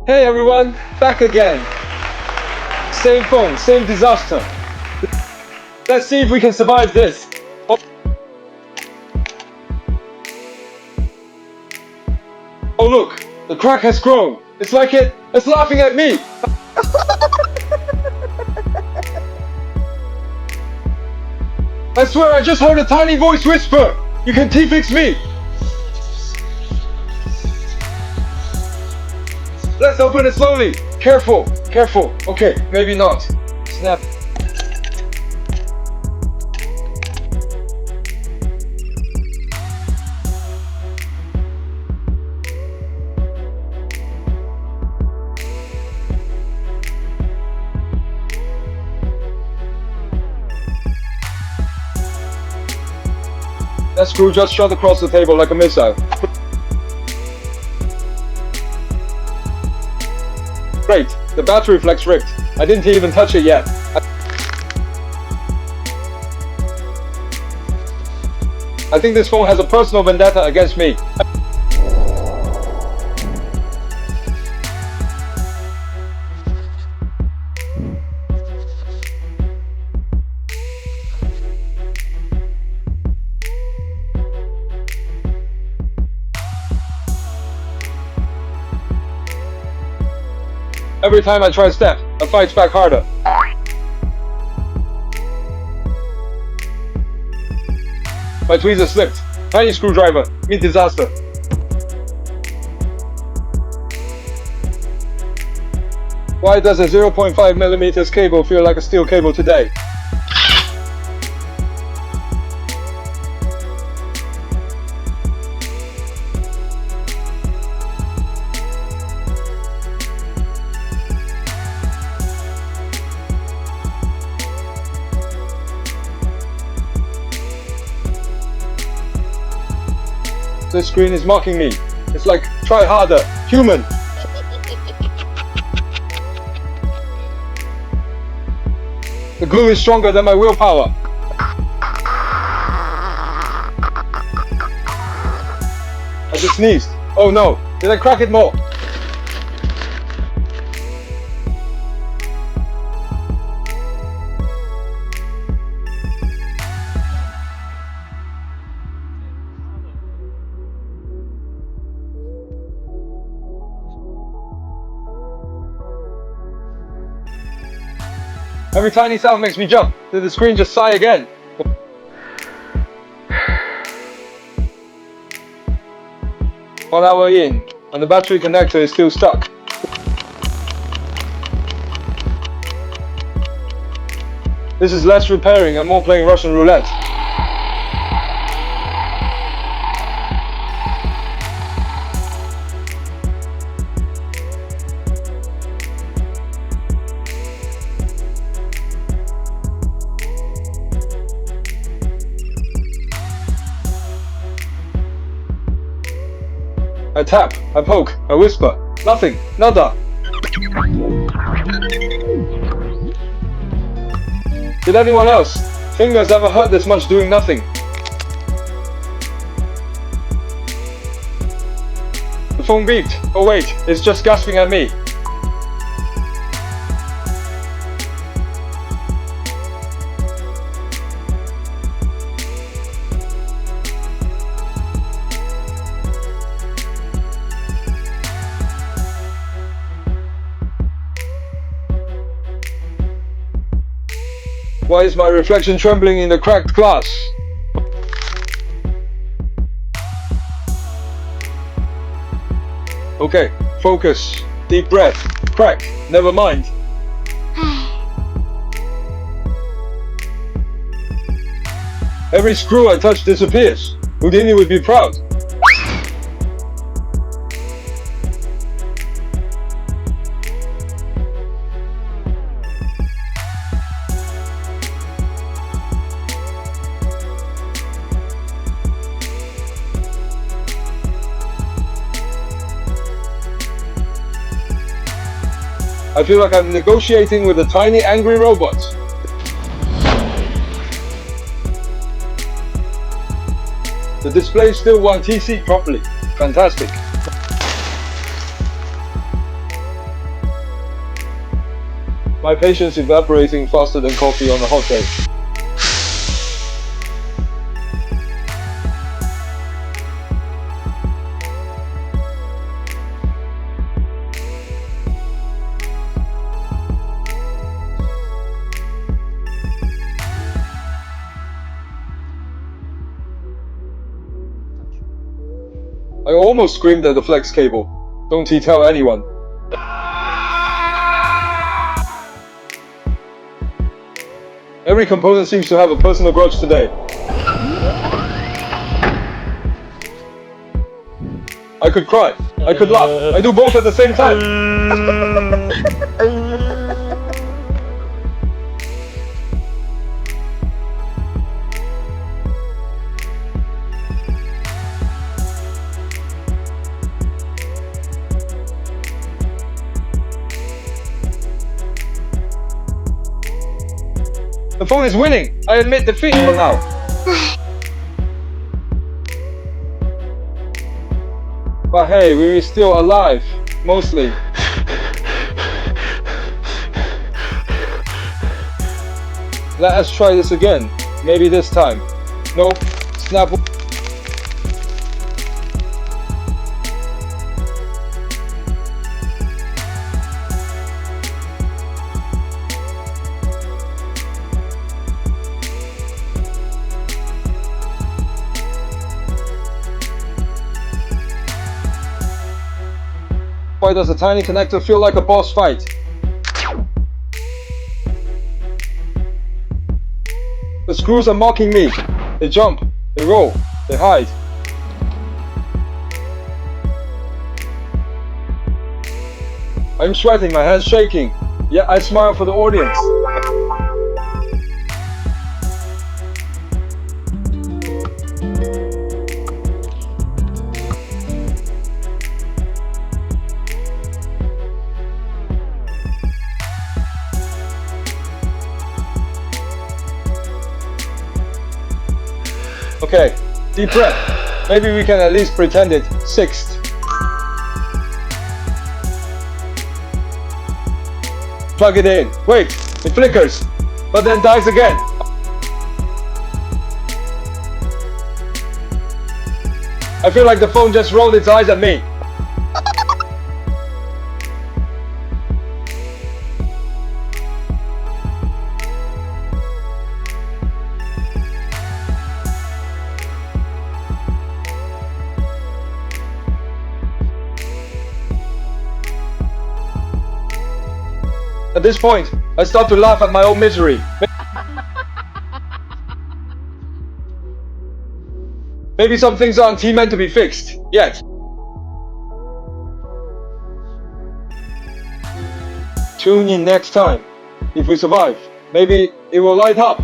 Hey everyone, back again. Same phone, same disaster. Let's see if we can survive this. Oh look, the crack has grown. It's like it's laughing at me. I swear I just heard a tiny voice whisper. You can T-fix me. Let's open it slowly. Careful, careful. Okay, maybe not. Snap. That screw just shot across the table like a missile. Great, the battery flex ripped. I didn't even touch it yet. I think this phone has a personal vendetta against me. Every time I try to step, it fights back harder. My tweezer slipped. Tiny screwdriver. Meet disaster. Why does a 0.5mm cable feel like a steel cable today? This screen is mocking me. It's like, try harder, human. The glue is stronger than my willpower. I just sneezed. Oh no, did I crack it more? Every tiny sound makes me jump. Did the screen just sigh again? 1 hour in, and the battery connector is still stuck. This is less repairing and more playing Russian roulette. I tap, I poke, I whisper. Nothing, nada. Did anyone else? Fingers ever hurt this much doing nothing? The phone beeped. Oh wait, it's just gasping at me. Why is my reflection trembling in the cracked glass? Okay, focus. Deep breath. Crack. Never mind. Every screw I touch disappears. Houdini would be proud. I feel like I'm negotiating with a tiny angry robot. The display still won't TC properly. Fantastic. My patience evaporating faster than coffee on a hot day. I almost screamed at the flex cable. Don't he tell anyone. Every component seems to have a personal grudge today. I could cry. I could laugh. I do both at the same time. The phone is winning. I admit defeat for now. But hey, we're still alive. Mostly. Let us try this again. Maybe this time. Nope. Snap. Why does a tiny connector feel like a boss fight? The screws are mocking me. They jump, they roll, they hide. I'm sweating, my hands shaking. Yet I smile for the audience. Okay, deep breath. Maybe we can at least pretend it. Sixth. Plug it in. Wait, it flickers, but then dies again. I feel like the phone just rolled its eyes at me. At this point, I start to laugh at my own misery. Maybe some things aren't meant to be fixed, yet. Tune in next time. If we survive, maybe it will light up.